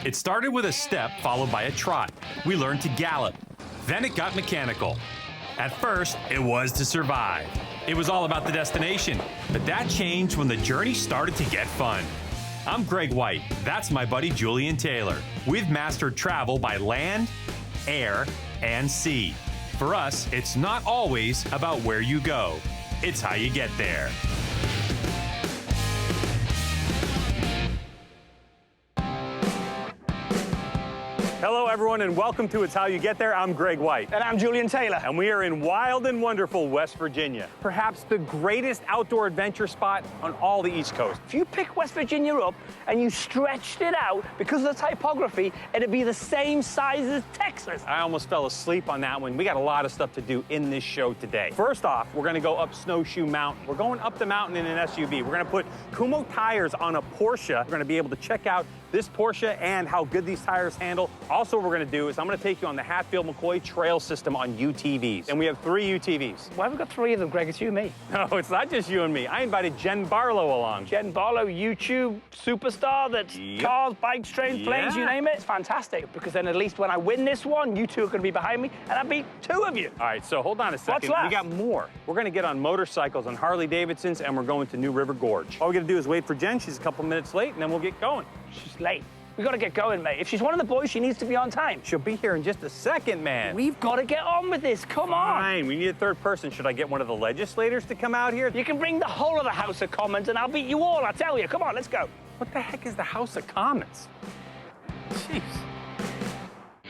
It started with a step followed by a trot. We learned to gallop. Then it got mechanical. At first, it was to survive. It was all about the destination, but that changed when the journey started to get fun. I'm Greg White. That's my buddy Julian Taylor. We've mastered travel by land, air, and sea. For us, it's not always about where you go. It's how you get there. Hello, everyone, and welcome to It's How You Get There. I'm Greg White. And I'm Julian Taylor. And we are in wild and wonderful West Virginia, perhaps the greatest outdoor adventure spot on all the East Coast. If you pick West Virginia up and you stretched it out because of the typography, it'd be the same size as Texas. I almost fell asleep on that one. We got a lot of stuff to do in this show today. First off, we're gonna go up Snowshoe Mountain. We're going up the mountain in an SUV. We're gonna put Kumho tires on a Porsche. We're gonna be able to check out this Porsche and how good these tires handle. Also, what we're gonna do is I'm gonna take you on the Hatfield-McCoy trail system on UTVs. And we have 3 UTVs. Why have we got 3 of them, Greg? It's you and me. No, it's not just you and me. I invited Jenn Barlow along. Jenn Barlow, YouTube superstar that's cars, bikes, trains, planes, you name it. It's fantastic, because then at least when I win this one, you 2 are gonna be behind me, and I beat 2 of you. All right, so hold on a second. What's left? We got more. We're gonna get on motorcycles, on Harley-Davidsons, and we're going to New River Gorge. All we gotta do is wait for Jenn. She's a couple minutes late, and then we'll get going. She's late. We gotta get going, mate. If she's one of the boys, she needs to be on time. She'll be here in just a second, man. We've gotta get on with this, come on. Fine, we need a third person. Should I get one of the legislators to come out here? You can bring the whole of the House of Commons and I'll beat you all, I tell you. Come on, let's go. What the heck is the House of Commons? Jeez.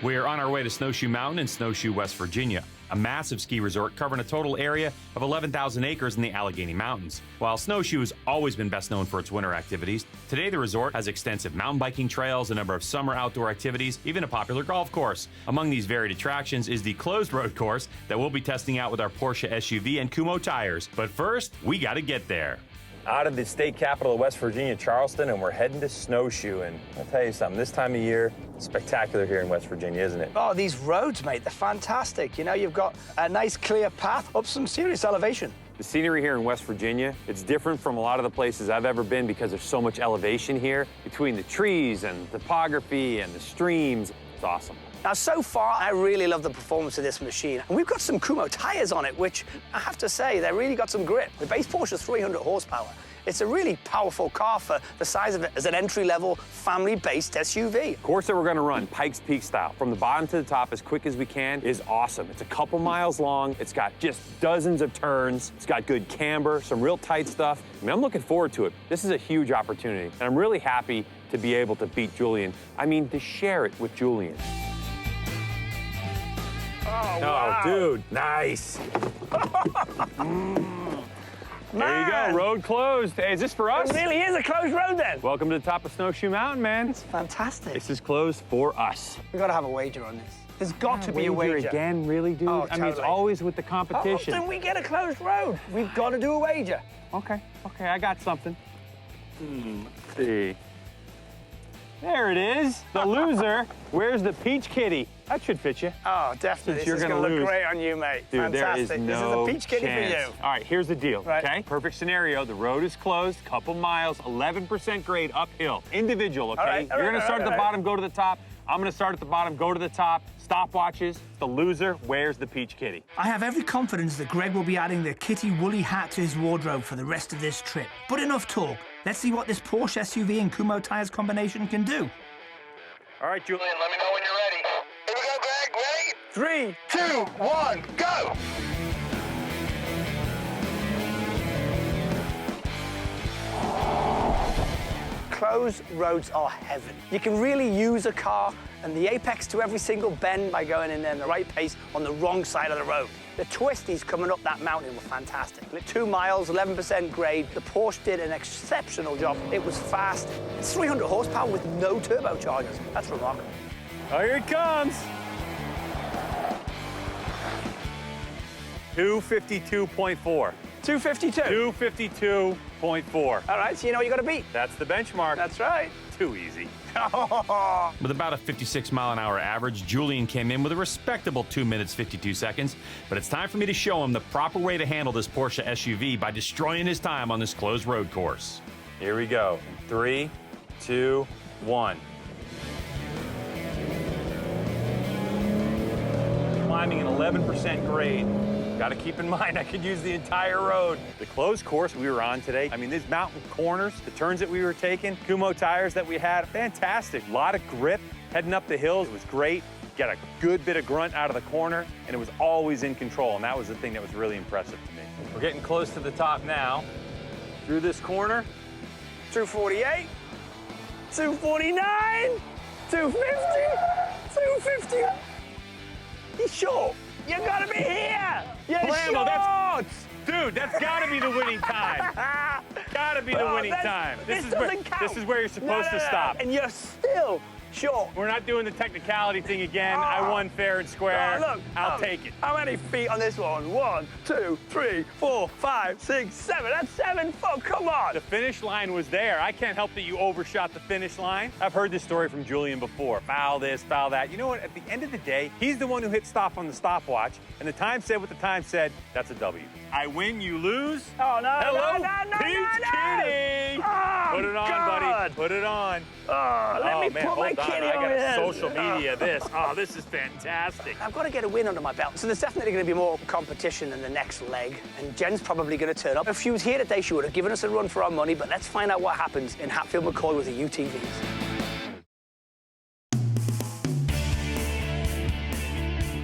We're on our way to Snowshoe Mountain in Snowshoe, West Virginia, a massive ski resort covering a total area of 11,000 acres in the Allegheny Mountains. While Snowshoe has always been best known for its winter activities, today the resort has extensive mountain biking trails, a number of summer outdoor activities, even a popular golf course. Among these varied attractions is the closed road course that we'll be testing out with our Porsche SUV and Kumho tires. But first, we gotta get there. Out of the state capital of West Virginia, Charleston, and we're heading to Snowshoe. And I'll tell you something, this time of year, it's spectacular here in West Virginia, isn't it? Oh, these roads, mate, they're fantastic. You know, you've got a nice clear path up some serious elevation. The scenery here in West Virginia, it's different from a lot of the places I've ever been because there's so much elevation here between the trees and the topography and the streams. It's awesome. Now, so far, I really love the performance of this machine. And we've got some Kumho tires on it, which I have to say, they really got some grip. The base Porsche is 300 horsepower. It's a really powerful car for the size of it as an entry-level, family-based SUV. Course that we're gonna run, Pikes Peak style, from the bottom to the top as quick as we can, is awesome. It's a couple miles long. It's got just dozens of turns. It's got good camber, some real tight stuff. I mean, I'm looking forward to it. This is a huge opportunity, and I'm really happy to be able to beat Julian. I mean, to share it with Julian. Oh, wow. Oh, dude, nice. There you go, road closed. Hey, is this for us? It really is a closed road then. Welcome to the top of Snowshoe Mountain, man. It's fantastic. This is closed for us. We've got to have a wager on this. There's got to be a wager. Again, really, dude? Oh, I mean, it's totally. always with the How competition. often we get a closed road? We've got to do a wager. Okay, I got something. Let's see. There it is, the loser. Where's the peach kitty? That should fit you. Oh, definitely. Since This you're is gonna going to lose. look great on you, mate. Dude, Fantastic. there is This no is a peach kitty chance. for you. All right, here's the deal, Right. okay? Perfect scenario. The road is closed, couple miles, 11% grade uphill. Individual, okay? All right, You're gonna start at the all right. bottom, go to the top. I'm gonna start at the bottom, go to the top. Stopwatches. The loser wears the peach kitty. I have every confidence that Greg will be adding the kitty woolly hat to his wardrobe for the rest of this trip. But enough talk. Let's see what this Porsche SUV and Kumho tires combination can do. All right, Julian. Let me know when you're ready. Here we go, Greg. Ready? 3, 2, 1, go! Closed roads are heaven. You can really use a car and the apex to every single bend by going in there in the right pace on the wrong side of the road. The twisties coming up that mountain were fantastic. 2 miles, 11% grade. The Porsche did an exceptional job. It was fast. It's 300 horsepower with no turbochargers. That's remarkable. Oh, here it comes. 252.4. 252. 252.4. All right, so you know what you got to beat. That's the benchmark. That's right. Too easy. With about a 56-mile-an-hour average, Julian came in with a respectable 2 minutes, 52 seconds. But it's time for me to show him the proper way to handle this Porsche SUV by destroying his time on this closed road course. Here we go. 3, 2, 1. climbing an 11% grade. Got to keep in mind, I could use the entire road. The closed course we were on today, I mean, these mountain corners, the turns that we were taking, Kumho tires that we had, fantastic. A lot of grip. Heading up the hills was great. Got a good bit of grunt out of the corner, and it was always in control, and that was the thing that was really impressive to me. We're getting close to the top now. Through this corner. 248, 249, 250, 250. He's short. You gotta be here. You're short. Dude, that's gotta be the winning time. Gotta be the winning time. This doesn't count. This is where you're supposed to stop. And you're still short. We're not doing the technicality thing again. I won fair and square. Look, I'll take it. How many feet on this one? 1, 2, 3, 4, 5, 6, 7. That's 7 foot. Come on. The finish line was there. I can't help that you overshot the finish line. I've heard this story from Julian before. Foul this, foul that. You know what? At the end of the day, he's the one who hit stop on the stopwatch, and the time said what the time said. That's a W. I win, you lose. Oh, no. Hello, no, Peach Kitty. Oh, put it on, God. buddy. Put it on. Oh, let me man, put my hold on. kitty I on got here. social media this. Oh, this is fantastic. I've got to get a win under my belt. So there's definitely going to be more competition in the next leg. And Jen's probably going to turn up. If she was here today, she would have given us a run for our money. But let's find out what happens in Hatfield-McCoy with the UTVs.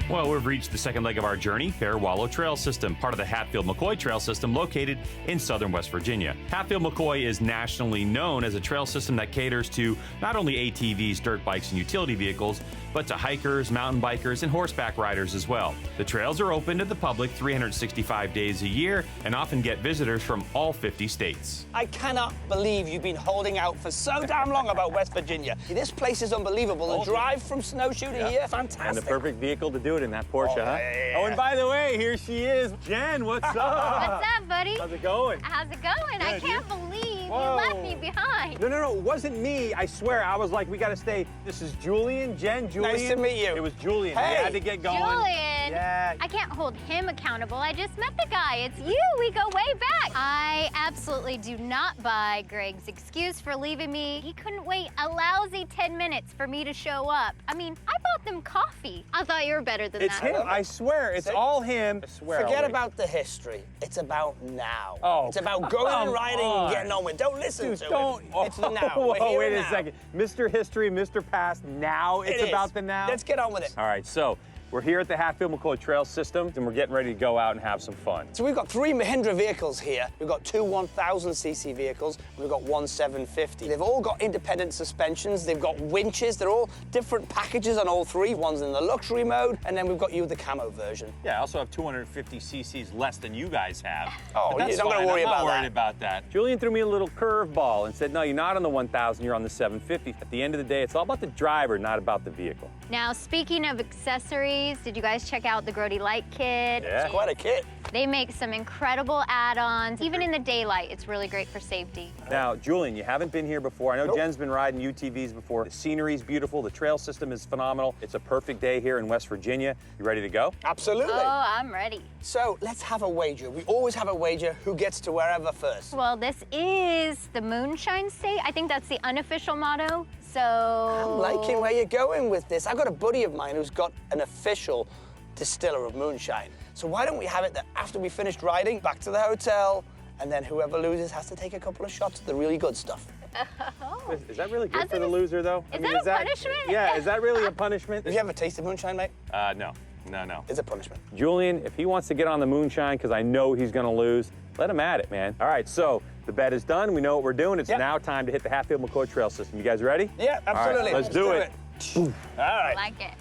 Well, we've reached the second leg of our journey, Bear Wallow Trail System, part of the Hatfield-McCoy Trail System located in southern West Virginia. Hatfield-McCoy is nationally known as a trail system that caters to not only ATVs, dirt bikes, and utility vehicles, but to hikers, mountain bikers, and horseback riders as well. The trails are open to the public 365 days a year and often get visitors from all 50 states. I cannot believe you've been holding out for so damn long about West Virginia. This place is unbelievable. The drive from Snowshoe to here, fantastic. And the perfect vehicle to do it in that Porsche, huh? Yeah. Oh, and by the way, here she is. Jen, what's up? What's up, buddy? How's it going? How's it going? Good, I can't believe Whoa. you left me behind. No, it wasn't me. I swear. I was like, we got to stay. This is Julian, Jen, Julian. Nice to meet you. It was Julian. Hey. We had to get going. Julian. Yeah. I can't hold him accountable. I just met the guy. It's you. We go way back. I absolutely do not buy Greg's excuse for leaving me. He couldn't wait a lousy 10 minutes for me to show up. I mean, I bought them coffee. I thought you were better than It's that. him. I swear. It's all him. I swear. Forget about the history. It's about now. Oh, it's about going and riding and getting on with it. Don't listen to don't. it. It's now. Whoa, We're here wait a now. second. Mr. History, Mr. Past, now It it's is. about the now. Let's get on with it. All right, so we're here at the Hatfield-McCoy Trail System, and we're getting ready to go out and have some fun. So we've got 3 Mahindra vehicles here. We've got 2 1,000cc vehicles, and we've got 1 750. They've all got independent suspensions. They've got winches. They're all different packages on all 3. One's in the luxury mode, and then we've got you the camo version. Yeah, I also have 250 cc's less than you guys have. Oh, But that's you're not fine. gonna worry I'm not about worried that. about that. Julian threw me a little curveball and said, no, you're not on the 1000, you're on the 750. At the end of the day, it's all about the driver, not about the vehicle. Now, speaking of accessories, did you guys check out the Grody Light Kit? Yeah. It's quite a kit. They make some incredible add-ons. Even in the daylight, it's really great for safety. Now, Julian, you haven't been here before. I know Nope. Jen's been riding UTVs before. The scenery's beautiful. The trail system is phenomenal. It's a perfect day here in West Virginia. You ready to go? Absolutely. Oh, I'm ready. So let's have a wager. We always have a wager who gets to wherever first. Well, this is the Moonshine State. I think that's the unofficial motto. So I'm liking where you're going with this. I've got a buddy of mine who's got an official distiller of moonshine. So why don't we have it that after we finished riding, back to the hotel, and then whoever loses has to take a couple of shots of the really good stuff. Oh. Is that really good As for in the is- loser, though? is that a punishment? Yeah, is that really a punishment? Have you ever tasted moonshine, mate? No. It's a punishment. Julian, if he wants to get on the moonshine, because I know he's going to lose, let him at it, man. All right, so the bet is done. We know what we're doing. It's Yep. now time to hit the Hatfield-McCoy Trail System. You guys ready? Yeah, absolutely. All right, let's do it. All right. I like it.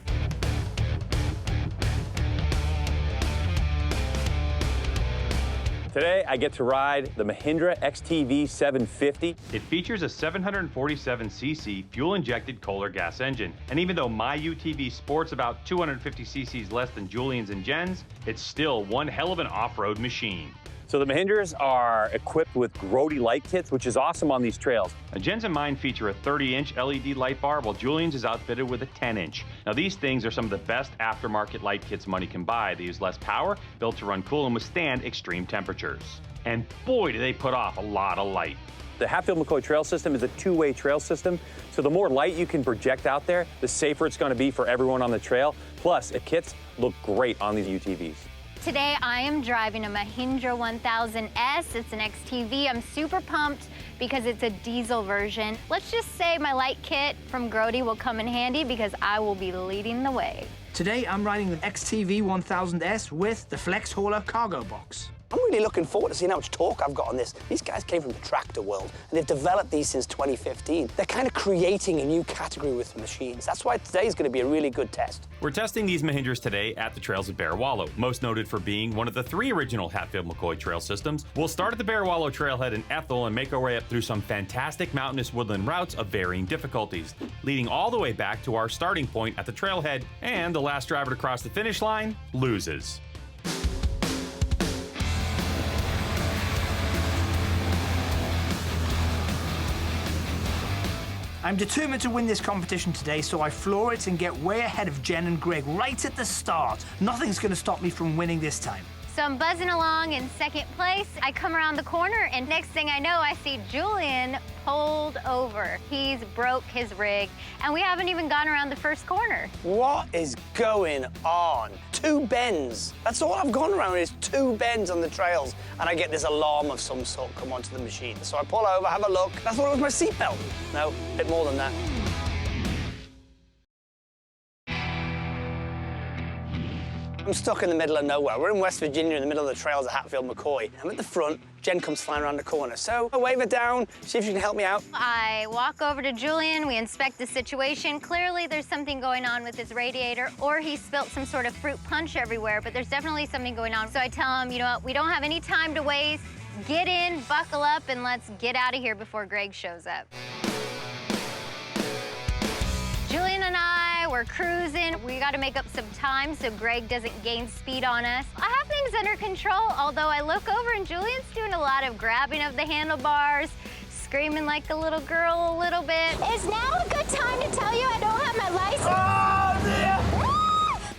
Today, I get to ride the Mahindra XTV 750. It features a 747cc fuel-injected Kohler gas engine. And even though my UTV sports about 250 cc's less than Julian's and Jen's, it's still one hell of an off-road machine. So the Mahindras are equipped with Grody light kits, which is awesome on these trails. Now, Jen's and mine feature a 30-inch LED light bar, while Julian's is outfitted with a 10-inch. Now, these things are some of the best aftermarket light kits money can buy. They use less power, built to run cool and withstand extreme temperatures. And boy, do they put off a lot of light. The Hatfield-McCoy trail system is a two-way trail system, so the more light you can project out there, the safer it's going to be for everyone on the trail. Plus, the kits look great on these UTVs. Today I am driving a Mahindra 1000S. It's an XTV. I'm super pumped because it's a diesel version. Let's just say my light kit from Grody will come in handy because I will be leading the way. Today I'm riding the XTV 1000S with the Flex Hauler cargo box. I'm really looking forward to seeing how much torque I've got on this. These guys came from the tractor world, and they've developed these since 2015. They're kind of creating a new category with machines. That's why today is going to be a really good test. We're testing these Mahindras today at the trails at Bear Wallow, most noted for being one of the 3 original Hatfield-McCoy trail systems. We'll start at the Bear Wallow Trail-head in Ethel and make our way up through some fantastic mountainous woodland routes of varying difficulties, leading all the way back to our starting point at the trailhead, and the last driver to cross the finish line loses. I'm determined to win this competition today, so I floor it and get way ahead of Jen and Greg right at the start. Nothing's going to stop me from winning this time. So I'm buzzing along in second place. I come around the corner, and next thing I know, I see Julian pulled over. He's broke his rig, and we haven't even gone around the first corner. What is going on? 2 bends. That's all I've gone around is 2 bends on the trails, and I get this alarm of some sort come onto the machine. So I pull over, have a look. I thought it was my seatbelt. No, a bit more than that. I'm stuck in the middle of nowhere. We're in West Virginia in the middle of the trails of Hatfield-McCoy. I'm at the front. Jen comes flying around the corner. So I wave her down, see if she can help me out. I walk over to Julian. We inspect the situation. Clearly, there's something going on with his radiator, or he spilt some sort of fruit punch everywhere, but there's definitely something going on. So I tell him, you know what, we don't have any time to waste. Get in, buckle up, and let's get out of here before Greg shows up. Julian and I were cruising. We got to make up some time so Greg doesn't gain speed on us. I have things under control, although I look over and Julian's doing a lot of grabbing of the handlebars, screaming like a little girl a little bit. Is now a good time to tell you I don't have my license? Oh, dear!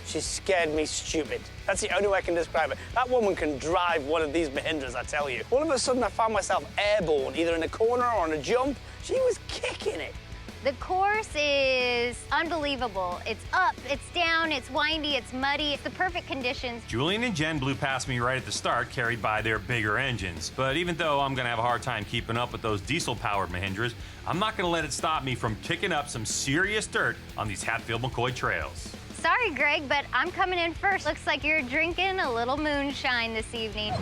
She scared me stupid. That's the only way I can describe it. That woman can drive one of these Mahindras, I tell you. All of a sudden, I found myself airborne, either in a corner or on a jump. She was kicking it. The course is unbelievable. It's up, it's down, it's windy, it's muddy. It's the perfect conditions. Julian and Jen blew past me right at the start, carried by their bigger engines. But even though I'm going to have a hard time keeping up with those diesel-powered Mahindras, I'm not going to let it stop me from kicking up some serious dirt on these Hatfield-McCoy trails. Sorry, Greg, but I'm coming in first. Looks like you're drinking a little moonshine this evening.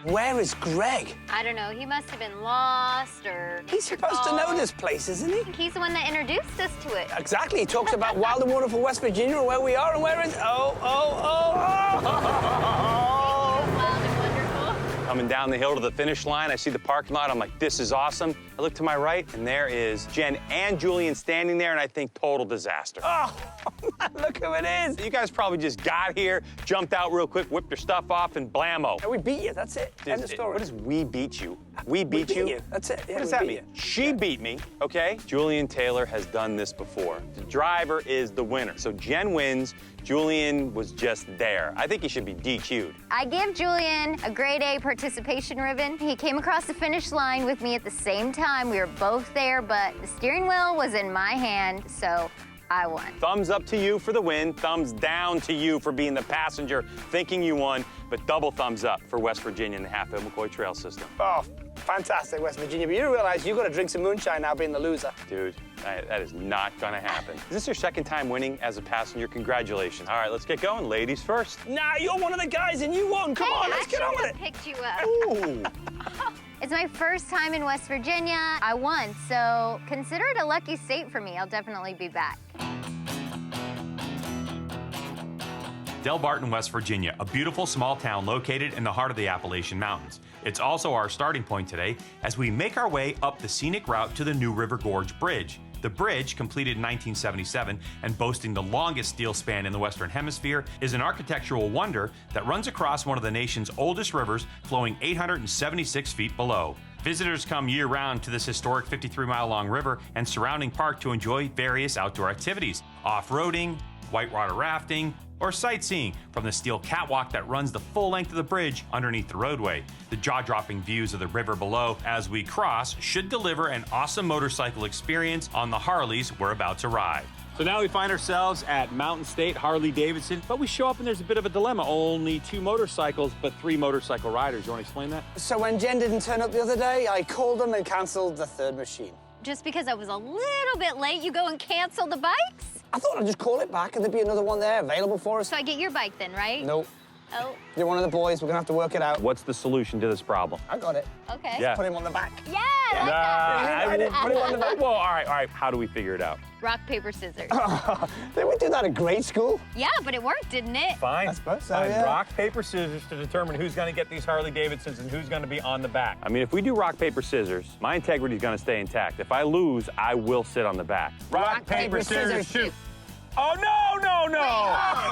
Where is Greg? I don't know. He must have been lost or... He's supposed to know this place, isn't he? He's the one that introduced us to it. Exactly. He talks about wild and wonderful West Virginia and where we are and where is... Oh. Wild and wonderful. Coming down the hill to the finish line, I see the parking lot. I'm like, this is awesome. I look to my right, and there is Jen and Julian standing there, and I think total disaster. Oh, man, look who it is. You guys probably just got here, jumped out real quick, whipped your stuff off, and blammo. And we beat you. That's it. End of story. What does we beat you? We beat you? That's it. Yeah, what does that mean? She beat me, okay? Julian Taylor has done this before. The driver is the winner. So Jen wins. Julian was just there. I think he should be DQ'd. I give Julian a grade A participation ribbon. He came across the finish line with me at the same time. We were both there, but the steering wheel was in my hand, so I won. Thumbs up to you for the win. Thumbs down to you for being the passenger thinking you won, but double thumbs up for West Virginia and the Hatfield-McCoy trail system. Oh, fantastic, West Virginia. But you realize you've got to drink some moonshine now being the loser. Dude, that is not gonna happen. Is this your second time winning as a passenger? Congratulations. All right, let's get going. Ladies first. Nah, you're one of the guys and you won. Come on, let's get on with it. I picked you up. Ooh. It's my first time in West Virginia. I won, so consider it a lucky state for me. I'll definitely be back. Delbarton, West Virginia, a beautiful small town located in the heart of the Appalachian Mountains. It's also our starting point today as we make our way up the scenic route to the new River Gorge Bridge. The bridge, completed in 1977 and boasting the longest steel span in the Western Hemisphere, is an architectural wonder that runs across one of the nation's oldest rivers, flowing 876 feet below. Visitors come year-round to this historic 53-mile-long river and surrounding park to enjoy various outdoor activities: off-roading, whitewater rafting, or sightseeing from the steel catwalk that runs the full length of the bridge underneath the roadway. The jaw-dropping views of the river below as we cross should deliver an awesome motorcycle experience on the Harleys we're about to ride. So now we find ourselves at Mountain State Harley-Davidson, but we show up and there's a bit of a dilemma. Only 2 motorcycles, but 3 motorcycle riders. You want to explain that? So when Jen didn't turn up the other day, I called them and canceled the third machine. Just because I was a little bit late, you go and cancel the bikes? I thought I'd just call it back and there'd be another one there available for us. So I get your bike then, right? Nope. Oh, You're one of the boys. We're gonna have to work it out. What's the solution to this problem? I got it. okay. Yeah. Put him on the back. Yeah, I like that. Put him on the back. Well, all right. How do we figure it out? Rock, paper, scissors. Didn't we do that at grade school? Yeah, but it worked, didn't it? Fine. I suppose so, Fine. yeah. Rock, paper, scissors to determine who's going to get these Harley-Davidsons and who's going to be on the back. I mean, if we do rock, paper, scissors, my integrity is going to stay intact. If I lose, I will sit on the back. Rock, paper, scissors, shoot. Oh, no!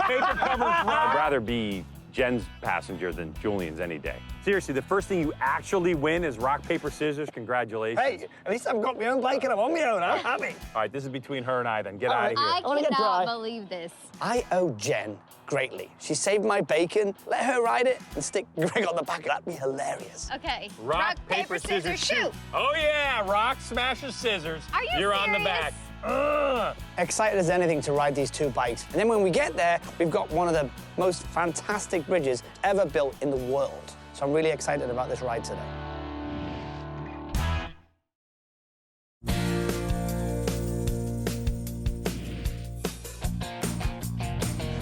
Paper covers rock. I'd rather be Jen's passenger than Julian's any day. Seriously, the first thing you actually win is rock, paper, scissors. Congratulations. Hey, at least I've got my own bike and I'm on my own. I'm happy. All right, this is between her and I then. Get out of here. I wanna get cannot dry. believe this. I owe Jen greatly. She saved my bacon. Let her ride it and stick Greg on the back. That'd be hilarious. Okay. Rock, paper, scissors, shoot. Oh, yeah. Rock, smashes, scissors. Are you You're on the serious? back. Ugh. Excited as anything to ride these 2 bikes. And then when we get there, we've got one of the most fantastic bridges ever built in the world. So I'm really excited about this ride today.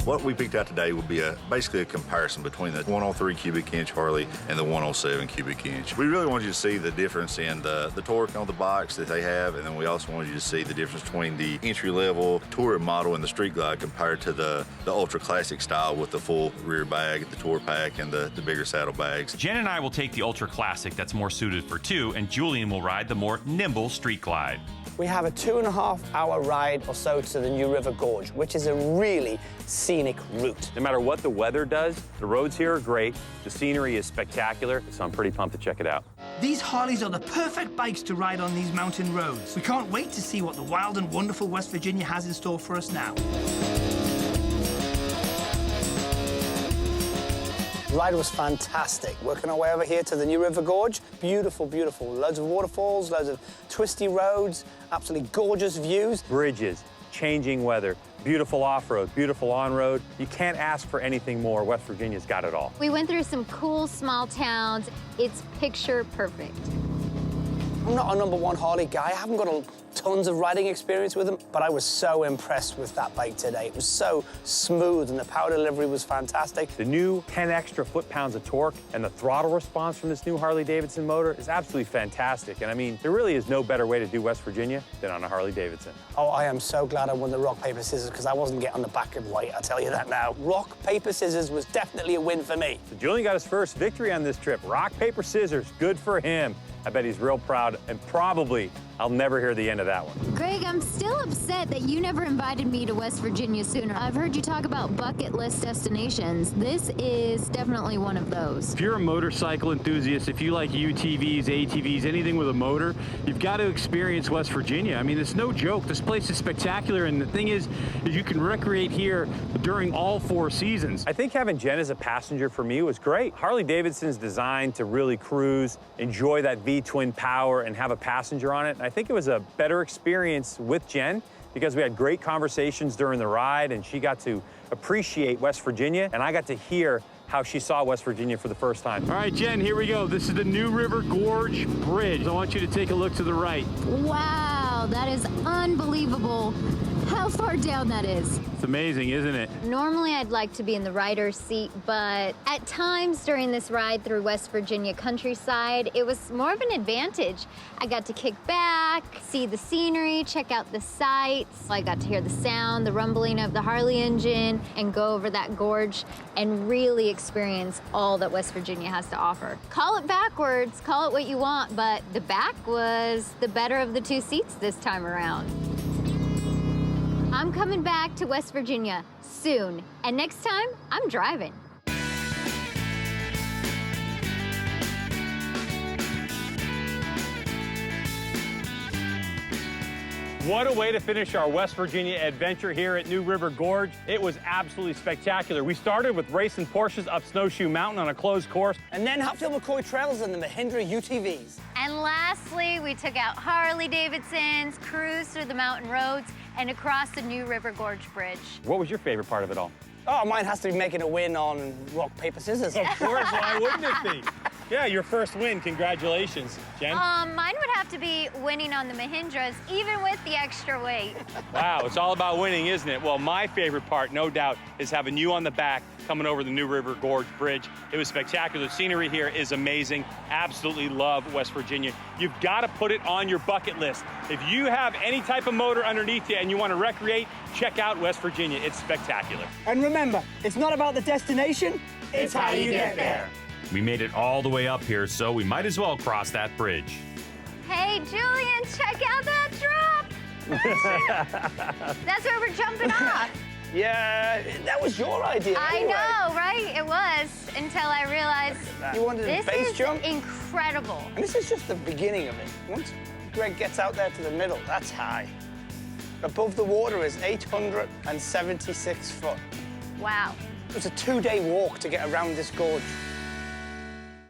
What we picked out today will be basically a comparison between the 103 cubic inch Harley and the 107 cubic inch. We really wanted you to see the difference in the torque on the bikes that they have, and then we also wanted you to see the difference between the entry-level touring model and the Street Glide compared to the ultra classic style with the full rear bag, the tour pack, and the bigger saddlebags. Jen and I will take the Ultra Classic that's more suited for 2, and Julian will ride the more nimble Street Glide. We have a 2.5-hour ride or so to the new River Gorge, which is a really scenic route. No matter what the weather does, the roads here are great. The scenery is spectacular, so I'm pretty pumped to check it out. These Harleys are the perfect bikes to ride on these mountain roads. We can't wait to see what the wild and wonderful West Virginia has in store for us now. The ride was fantastic. Working our way over here to the new River Gorge. Beautiful, beautiful. Loads of waterfalls, loads of twisty roads, absolutely gorgeous views. Bridges, changing weather, beautiful off-road, beautiful on-road. You can't ask for anything more. West Virginia's got it all. We went through some cool small towns. It's picture perfect. I'm not a #1 Harley guy. I haven't got tons of riding experience with them, but I was so impressed with that bike today. It was so smooth and the power delivery was fantastic. The new 10 extra foot-pounds of torque and the throttle response from this new Harley-Davidson motor is absolutely fantastic. And I mean, there really is no better way to do West Virginia than on a Harley-Davidson. Oh, I am so glad I won the rock, paper, scissors because I wasn't getting on the back of white, I'll tell you that now. Rock, paper, scissors was definitely a win for me. So Julian got his first victory on this trip. Rock, paper, scissors. Good for him. I bet he's real proud, and probably I'll never hear the end of that one. Greg, I'm still upset that you never invited me to West Virginia sooner. I've heard you talk about bucket list destinations. This is definitely one of those. If you're a motorcycle enthusiast, if you like UTVs, ATVs, anything with a motor, you've got to experience West Virginia. I mean, it's no joke. This place is spectacular, and the thing is you can recreate here during all 4 seasons. I think having Jen as a passenger for me was great. Harley-Davidson's designed to really cruise, enjoy that V-twin power, and have a passenger on it. And I think it was a better experience with Jen because we had great conversations during the ride, and she got to appreciate West Virginia, and I got to hear how she saw West Virginia for the first time. All right, Jen, here we go. This is the new River Gorge Bridge. I want you to take a look to the right. Wow, that is unbelievable. How far down that is. It's amazing, isn't it? Normally, I'd like to be in the rider's seat, but at times during this ride through West Virginia countryside, it was more of an advantage. I got to kick back, see the scenery, check out the sights. I got to hear the sound, the rumbling of the Harley engine, and go over that gorge and really experience all that West Virginia has to offer. Call it backwards, call it what you want, but the back was the better of the 2 seats this time around. I'm coming back to West Virginia soon, and next time, I'm driving. What a way to finish our West Virginia adventure here at New River Gorge. It was absolutely spectacular. We started with racing Porsches up Snowshoe Mountain on a closed course. And then Hatfield McCoy Trails and the Mahindra UTVs. And lastly, we took out Harley-Davidsons, cruised through the mountain roads, and across the New River Gorge Bridge. What was your favorite part of it all? Oh, mine has to be making a win on rock, paper, scissors. Of course, why wouldn't it be? Yeah, your first win. Congratulations, Jen. Mine would have to be winning on the Mahindras, even with the extra weight. Wow, it's all about winning, isn't it? Well, my favorite part, no doubt, is having you on the back coming over the New River Gorge Bridge. It was spectacular. The scenery here is amazing. Absolutely love West Virginia. You've got to put it on your bucket list. If you have any type of motor underneath you and you want to recreate, check out West Virginia. It's spectacular. And remember, it's not about the destination, it's how you get there. We made it all the way up here, so we might as well cross that bridge. Hey, Julian, check out that drop. That's where we're jumping off. Yeah, that was your idea. I know, right? It was, until I realized You wanted a this base is jump? incredible. And this is just the beginning of it. Once Greg gets out there to the middle, that's high. Above the water is 876 foot. Wow. It was a 2-day walk to get around this gorge.